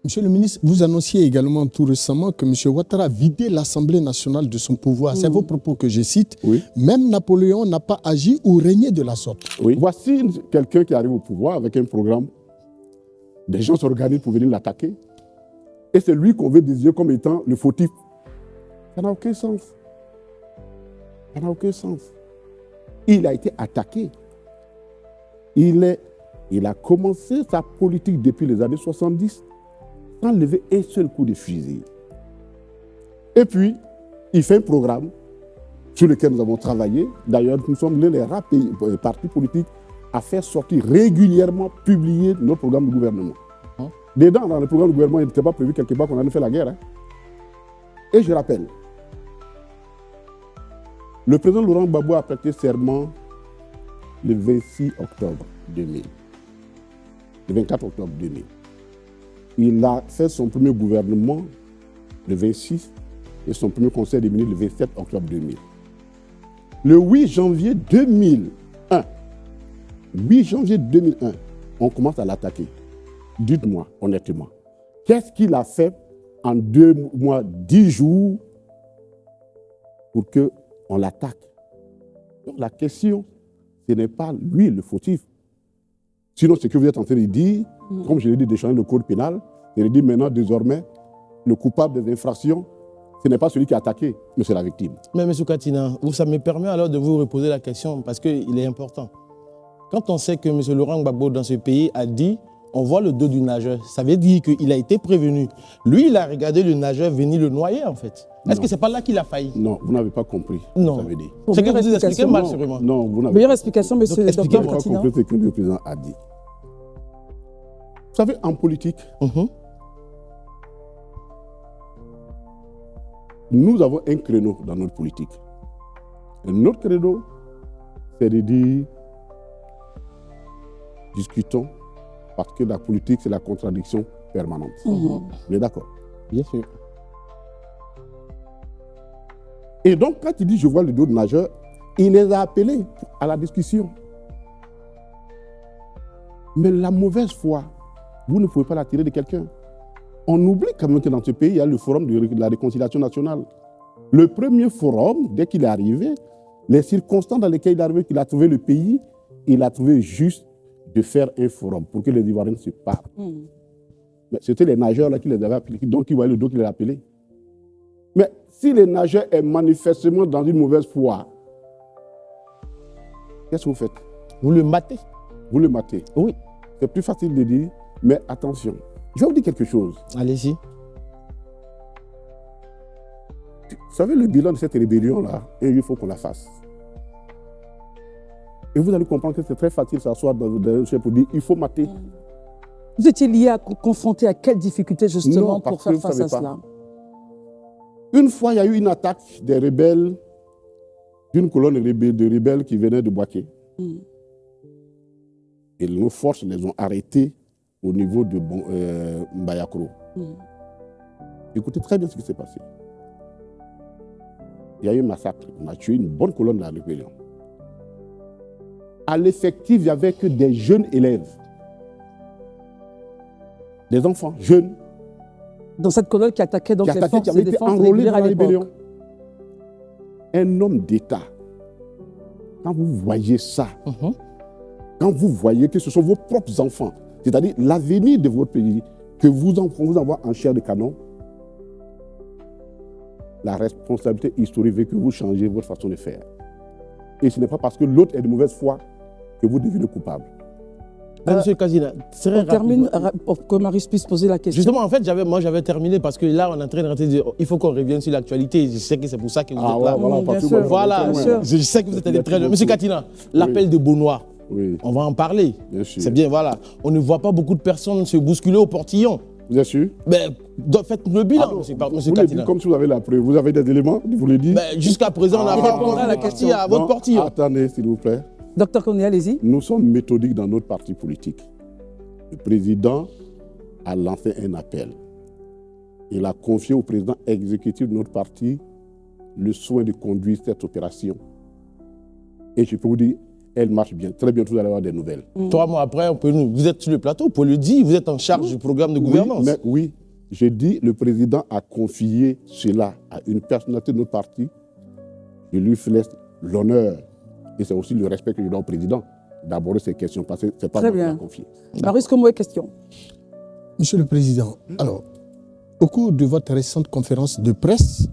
Monsieur le ministre, vous annonciez également tout récemment que M. Ouattara a vidé l'Assemblée nationale de son pouvoir. C'est vos propos que je cite. Oui. Même Napoléon n'a pas agi ou régné de la sorte. Oui. Voici quelqu'un qui arrive au pouvoir avec un programme. Des gens s'organisent pour venir l'attaquer. Et c'est lui qu'on veut désigner comme étant le fautif. Ça n'a aucun sens. Ça n'a aucun sens. Il a été attaqué. Il a commencé sa politique depuis les années 70 sans lever un seul coup de fusil. Et puis, il fait un programme sur lequel nous avons travaillé. D'ailleurs, nous sommes l'un des rares partis politiques à faire sortir régulièrement, publier notre programme de gouvernement. Dedans, dans le programme de gouvernement, il n'était pas prévu quelque part qu'on allait faire la guerre. Hein. Et je rappelle, le président Laurent Gbagbo a prêté serment le 26 octobre 2000. Le 24 octobre 2000. Il a fait son premier gouvernement le 26 et son premier conseil des ministres le 27 octobre 2000. Le 8 janvier 2001, on commence à l'attaquer. Dites-moi honnêtement, qu'est-ce qu'il a fait en 2 mois, 10 jours pour qu'on l'attaque? Donc la question, ce n'est pas lui le fautif. Sinon, ce que vous êtes en train de dire, comme je l'ai dit, d'échanger le code pénal, je l'ai dit maintenant, désormais, le coupable des infractions, ce n'est pas celui qui a attaqué, mais c'est la victime. Mais M. Katina, ça me permet alors de vous reposer la question parce qu'il est important. Quand on sait que M. Laurent Gbagbo dans ce pays a dit on voit le dos du nageur, ça veut dire qu'il a été prévenu. Lui, il a regardé le nageur venir le noyer en fait. Est-ce que ce n'est pas là qu'il a failli? Non, vous n'avez pas compris. Non. Ça veut dire. C'est que vous expliquez mal sûrement. Non, vous n'avez meilleure explication, monsieur le docteur pas Katina. compris ce que le président a dit. Vous savez, en politique, nous avons un créneau dans notre politique. Et notre créneau, c'est de dire discutons, parce que la politique, c'est la contradiction permanente. Vous êtes d'accord? Bien sûr. Et donc, quand il dit je vois le dos de nageur, il les a appelés à la discussion. Mais la mauvaise foi, vous ne pouvez pas la tirer de quelqu'un. On oublie quand même que dans ce pays, il y a le forum de la réconciliation nationale. Le premier forum, dès qu'il est arrivé, les circonstances dans lesquelles il est arrivé, qu'il a trouvé le pays, il a trouvé juste de faire un forum pour que les Ivoiriens se parlent. Mais c'était les nageurs là qui les avaient appelés, donc ils voyaient le dos qu'il les appelés. Mais si les nageurs est manifestement dans une mauvaise foi, qu'est-ce que vous faites? Vous le matez. Vous le matez. Oui. C'est plus facile de dire, mais attention, je vais vous dire quelque chose. Allez-y. Vous savez, le bilan de cette rébellion-là, il faut qu'on la fasse. Et vous allez comprendre que c'est très facile de s'asseoir dans un chef pour dire, il faut mater. Vous étiez lié confronté à quelles difficultés justement Non, pour faire face à cela? Une fois, il y a eu une attaque des rebelles, d'une colonne de rebelles qui venait de Boaké. Et nos forces les ont arrêtés au niveau de Mbayakro. Écoutez très bien ce qui s'est passé. Il y a eu un massacre. On a tué une bonne colonne de la rébellion. À l'effectif, il n'y avait que des jeunes élèves. Des enfants jeunes. Dans cette colonne qui attaquait donc les forces de défense régulières à l'époque. Un homme d'État, quand vous voyez ça, quand vous voyez que ce sont vos propres enfants, c'est-à-dire l'avenir de votre pays, que vous envoie en chair de canon, la responsabilité historique veut que vous changez votre façon de faire. Et ce n'est pas parce que l'autre est de mauvaise foi que vous devenez coupable. Monsieur Kazina, on termine pour que Marius puisse poser la question. Justement, en fait, j'avais terminé parce que là, on est en train de dire il faut qu'on revienne sur l'actualité. Je sais que c'est pour ça que vous êtes là. Voilà, je sais que vous êtes allé très loin. Monsieur Katina, l'appel de Beaunois, on va en parler. C'est bien, voilà. On ne voit pas beaucoup de personnes se bousculer au portillon. Vous êtes sûr? Faites le bilan, monsieur Katina. Comme si vous avez la preuve. Vous avez des éléments, vous le dites? Jusqu'à présent, on n'a pas répondu à la question à votre portillon. Attendez, s'il vous plaît. Docteur Koné, allez-y. Nous sommes méthodiques dans notre parti politique. Le président a lancé un appel. Il a confié au président exécutif de notre parti le soin de conduire cette opération. Et je peux vous dire, elle marche bien. Très bientôt, vous allez avoir des nouvelles. 3 mois après, vous êtes sur le plateau, pour le dire, vous êtes en charge du programme de gouvernance. Oui, je dis, le président a confié cela à une personnalité de notre parti. Je lui laisse l'honneur, et c'est aussi le respect que je dois au président, d'aborder ces questions, parce que ce n'est pas moi qui l'a confié. Marius Komoué, question. Monsieur le Président, alors, au cours de votre récente conférence de presse,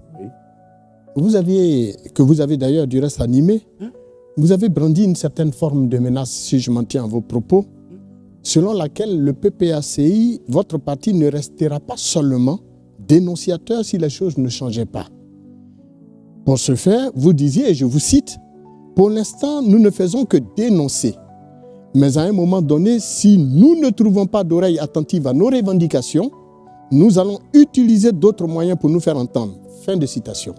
que vous avez d'ailleurs du reste animé, vous avez brandi une certaine forme de menace, si je m'en tiens à vos propos, selon laquelle le PPACI, votre parti, ne restera pas seulement dénonciateur si les choses ne changeaient pas. Pour ce faire, vous disiez, et je vous cite, « Pour l'instant, nous ne faisons que dénoncer. Mais à un moment donné, si nous ne trouvons pas d'oreilles attentives à nos revendications, nous allons utiliser d'autres moyens pour nous faire entendre. » Fin de citation.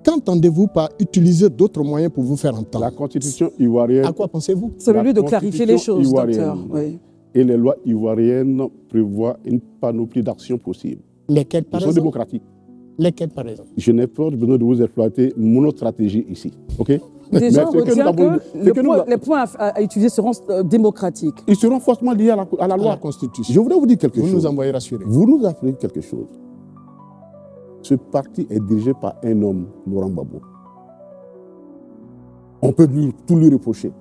Qu'entendez-vous par utiliser d'autres moyens pour vous faire entendre? La constitution ivoirienne... À quoi pensez-vous? C'est le lieu de clarifier les choses, docteur. Oui. Et les lois ivoiriennes prévoient une panoplie d'actions possibles. Lesquelles, par exemple? Ils sont démocratiques. Lesquelles, par exemple? Je n'ai pas besoin de vous exploiter mon stratégie ici. OK? Déjà, on retient que les points à utiliser seront démocratiques. Ils seront forcément liés à la loi. À la Constitution. Je voudrais vous dire quelque chose. Vous nous envoyez rassurer. Vous nous apprenez quelque chose. Ce parti est dirigé par un homme, Laurent Gbagbo. On peut tout lui reprocher.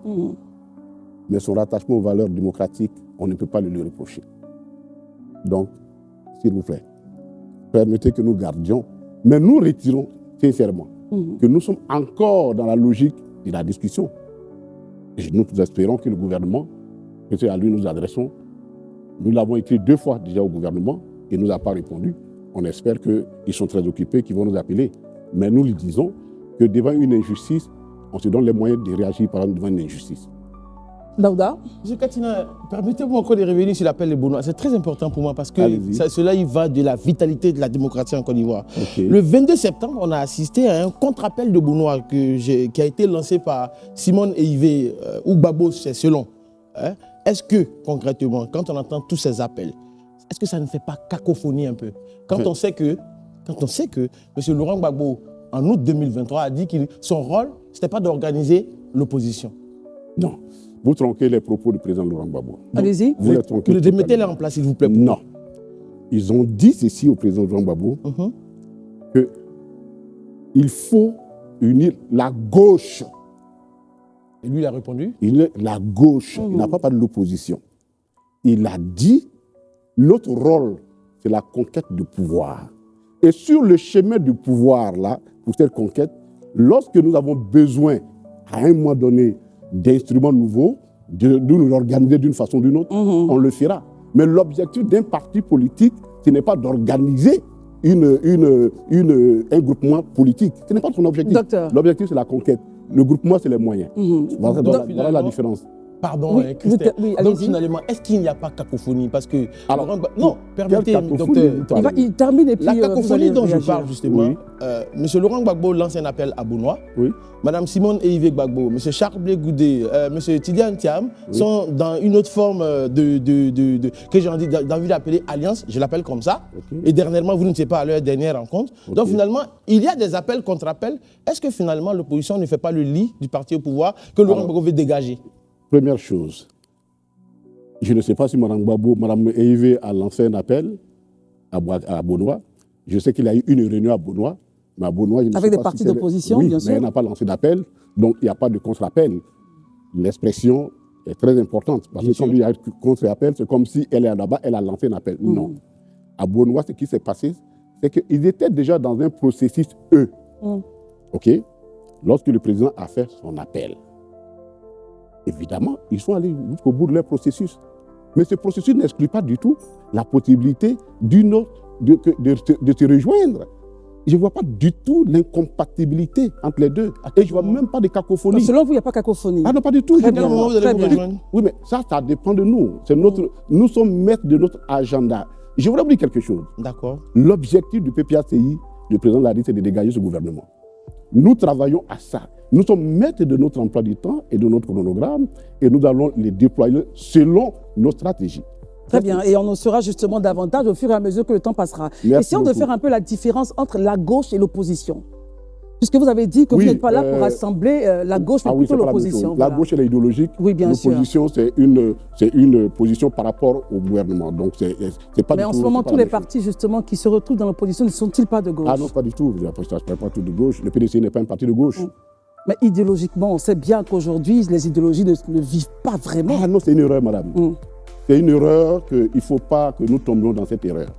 Mais son rattachement aux valeurs démocratiques, on ne peut pas le lui reprocher. Donc, s'il vous plaît, permettez que nous gardions, mais nous retirons sincèrement que nous sommes encore dans la logique de la discussion. Et nous espérons que le gouvernement, que c'est à lui nous adressons, nous l'avons écrit 2 fois déjà au gouvernement et il ne nous a pas répondu. On espère qu'ils sont très occupés, qu'ils vont nous appeler. Mais nous lui disons que devant une injustice, on se donne les moyens de réagir par exemple devant une injustice. Daouda? Monsieur Katina, permettez-moi encore de revenir sur l'appel des Benoît. C'est très important pour moi parce que cela y va de la vitalité de la démocratie en Côte d'Ivoire. Le 22 septembre, on a assisté à un contre-appel de Benoît qui a été lancé par Simone Eivé ou Gbagbo, c'est selon. Est-ce que, concrètement, quand on entend tous ces appels, est-ce que ça ne fait pas cacophonie un peu? Quand on sait que M. Laurent Gbagbo, en août 2023, a dit que son rôle, ce n'était pas d'organiser l'opposition. Non. Vous tronquez les propos du président Laurent Gbagbo. Allez-y. Vous les tronquez. Mettez-les en place, s'il vous plaît. Non. Ils ont dit ceci au président Laurent Gbagbo qu'il faut unir la gauche. Et lui, il a répondu? La gauche. Il n'a pas parlé de l'opposition. Il a dit notre rôle, c'est la conquête du pouvoir. Et sur le chemin du pouvoir, là, pour cette conquête, lorsque nous avons besoin, à un moment donné, d'instruments nouveaux, de nous organiser d'une façon ou d'une autre, on le fera. Mais l'objectif d'un parti politique, ce n'est pas d'organiser un groupement politique. Ce n'est pas son objectif. L'objectif, c'est la conquête. Le groupement, c'est les moyens. Voilà la différence. Pardon, Christelle. Donc finalement, est-ce qu'il n'y a pas cacophonie? Parce que... Alors, non, permettez, docteur. Il termine et puis... La cacophonie dont je parle justement, M. Laurent Gbagbo lance un appel à Benoît. Mme Simone Eivé Gbagbo, M. Charles Blé Goudé, M. Tidiane Thiam sont dans une autre forme que j'ai envie d'appeler alliance, je l'appelle comme ça. Et dernièrement, vous ne savez pas à leur dernière rencontre. Donc finalement, il y a des appels contre appels. Est-ce que finalement l'opposition ne fait pas le lit du parti au pouvoir que Laurent Gbagbo veut dégager? Première chose, je ne sais pas si Mme Gbagbo, Mme Eivé a lancé un appel à Benoît. Je sais qu'il y a eu une réunion à Benoît. Mais à Benoît, je ne avec sais des pas partis d'opposition, bien sûr. Mais elle n'a pas lancé d'appel, donc il n'y a pas de contre-appel. L'expression est très importante. Parce que quand il y a un contre-appel, c'est comme si elle est là-bas, elle a lancé un appel. Non. À Benoît, ce qui s'est passé, c'est qu'ils étaient déjà dans un processus, eux. OK? Lorsque le président a fait son appel. Évidemment, ils sont allés jusqu'au bout de leur processus. Mais ce processus n'exclut pas du tout la possibilité d'une autre de se rejoindre. Je ne vois pas du tout l'incompatibilité entre les deux. Et je ne vois même pas de cacophonie. Donc selon vous, il n'y a pas de cacophonie? Ah non, pas du tout. Très bien. Oui, mais ça dépend de nous. Nous sommes maîtres de notre agenda. Je voudrais vous dire quelque chose. D'accord. L'objectif du PPACI, le président l'a dit, c'est de dégager ce gouvernement. Nous travaillons à ça. Nous sommes maîtres de notre emploi du temps et de notre chronogramme et nous allons les déployer selon nos stratégies. Très bien, et on en saura justement davantage au fur et à mesure que le temps passera. Essayons de faire un peu la différence entre la gauche et l'opposition. Puisque vous avez dit que vous n'êtes pas là pour rassembler la gauche, mais plutôt l'opposition. La gauche, elle est idéologique. Oui, bien sûr. L'opposition, c'est une position par rapport au gouvernement. Donc, c'est pas mais en ce moment, tous les partis, justement, qui se retrouvent dans l'opposition ne sont-ils pas de gauche? Ah non, pas du tout. Je ne suis pas tout de gauche. Le PDC n'est pas un parti de gauche. Mais idéologiquement, on sait bien qu'aujourd'hui, les idéologies ne vivent pas vraiment. Ah non, c'est une erreur, madame. C'est une erreur qu'il ne faut pas que nous tombions dans cette erreur.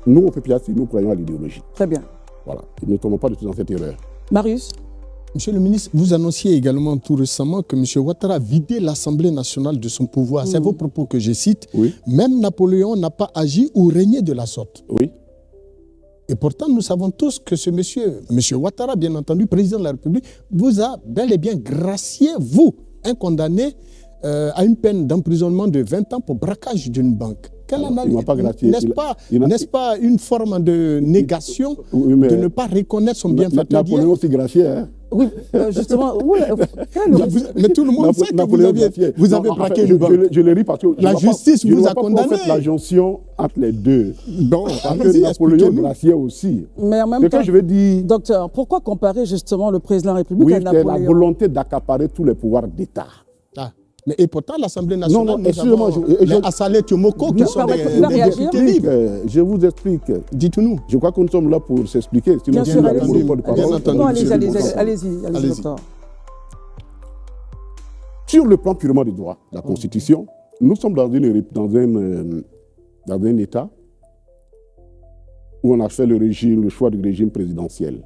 Nous, au PPAC, nous croyons à l'idéologie. Très bien. Voilà. Nous ne tombons pas du tout dans cette erreur. Marius? Monsieur le ministre, vous annonciez également tout récemment que M. Ouattara a vidé l'Assemblée nationale de son pouvoir. C'est vos propos que je cite. Oui. Même Napoléon n'a pas agi ou régné de la sorte. Oui. Et pourtant, nous savons tous que ce monsieur Ouattara, bien entendu, président de la République, vous a bel et bien gracié, vous, un condamné à une peine d'emprisonnement de 20 ans pour braquage d'une banque. Il m'a pas gracié. N'est-ce pas une forme de négation de ne pas reconnaître son bienfaiteur? Napoléon s'est gracié, hein? Oui, justement. Mais tout le monde sait que vous avez braqué une banque. Je le ris parce que la justice vous a condamné. Je la jonction entre les deux. Donc, parce que Napoléon graciait aussi. Mais en même temps, je veux dire, docteur, pourquoi comparer justement le président de la République à Napoléon? C'est la volonté d'accaparer tous les pouvoirs d'État. Et pourtant, l'Assemblée nationale, excusez-moi, Assalé Thiomoko, qui sont des députés libres. Je vous explique. Dites-nous. Je crois que nous sommes là pour s'expliquer. Bien sûr, allez-y, docteur. Sur le plan purement des droits, la Constitution, nous sommes dans un État où on a fait le choix du régime présidentiel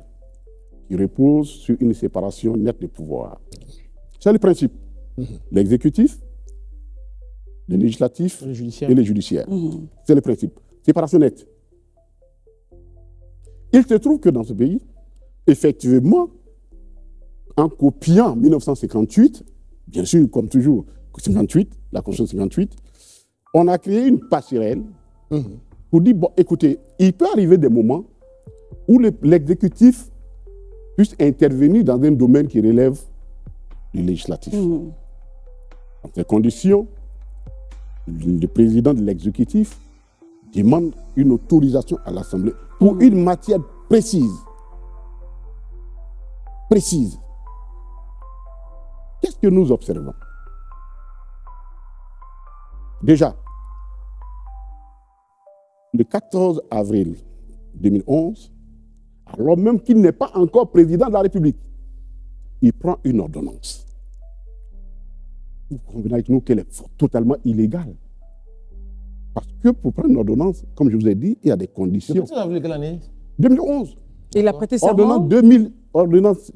qui repose sur une séparation nette des pouvoirs. C'est le principe. L'exécutif, le législatif et le judiciaire. C'est le principe. Séparation nette. Il se trouve que dans ce pays, effectivement, en copiant 1958, bien sûr, comme toujours, 58, la Constitution 58, on a créé une passerelle pour dire, bon, écoutez, il peut arriver des moments où l'exécutif puisse intervenir dans un domaine qui relève du législatif. Dans ces conditions, le président de l'exécutif demande une autorisation à l'Assemblée pour une matière précise. Précise. Qu'est-ce que nous observons? Déjà, le 14 avril 2011, alors même qu'il n'est pas encore président de la République, il prend une ordonnance. Vous convenez avec nous qu'elle est totalement illégale. Parce que pour prendre une ordonnance, comme je vous ai dit, il y a des conditions. Depuis quelle année? 2011. Et il a prêté serment. Je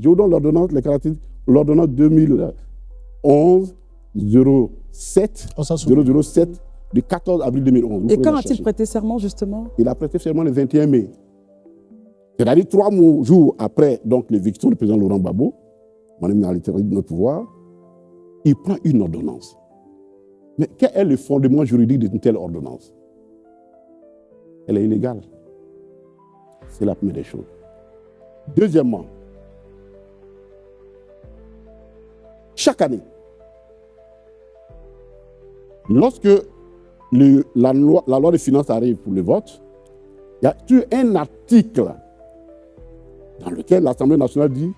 vous donne l'ordonnance, les caractéristiques. L'ordonnance 2011-07 du 14 avril 2011. Et quand a-t-il prêté serment, justement? Il a prêté serment le 21 mai. C'est-à-dire 3 jours après donc, l'éviction du président Laurent Gbagbo, de notre pouvoir, il prend une ordonnance. Mais quel est le fondement juridique d'une telle ordonnance? Elle est illégale. C'est la première des choses. Deuxièmement, chaque année, lorsque la loi de finances arrive pour le vote, il y a eu un article dans lequel l'Assemblée nationale dit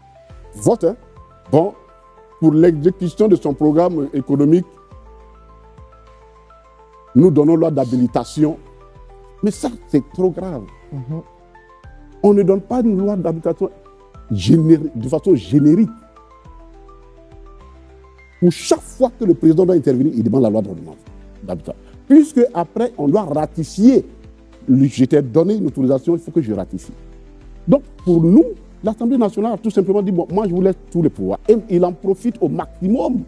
vote, bon, pour l'exécution de son programme économique, nous donnons loi d'habilitation. Mais ça, c'est trop grave. On ne donne pas une loi d'habilitation de façon générique. Pour chaque fois que le président doit intervenir, il demande la loi d'habilitation. Puisque après, on doit ratifier. Je t'ai donné une autorisation, il faut que je ratifie. Donc, pour nous, l'Assemblée nationale a tout simplement dit, bon, moi, je vous laisse tous les pouvoirs. Et il en profite au maximum.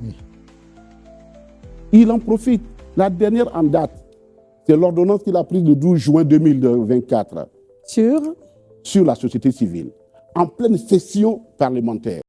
Il en profite. La dernière en date, c'est l'ordonnance qu'il a prise le 12 juin 2024. Sur la société civile, en pleine session parlementaire.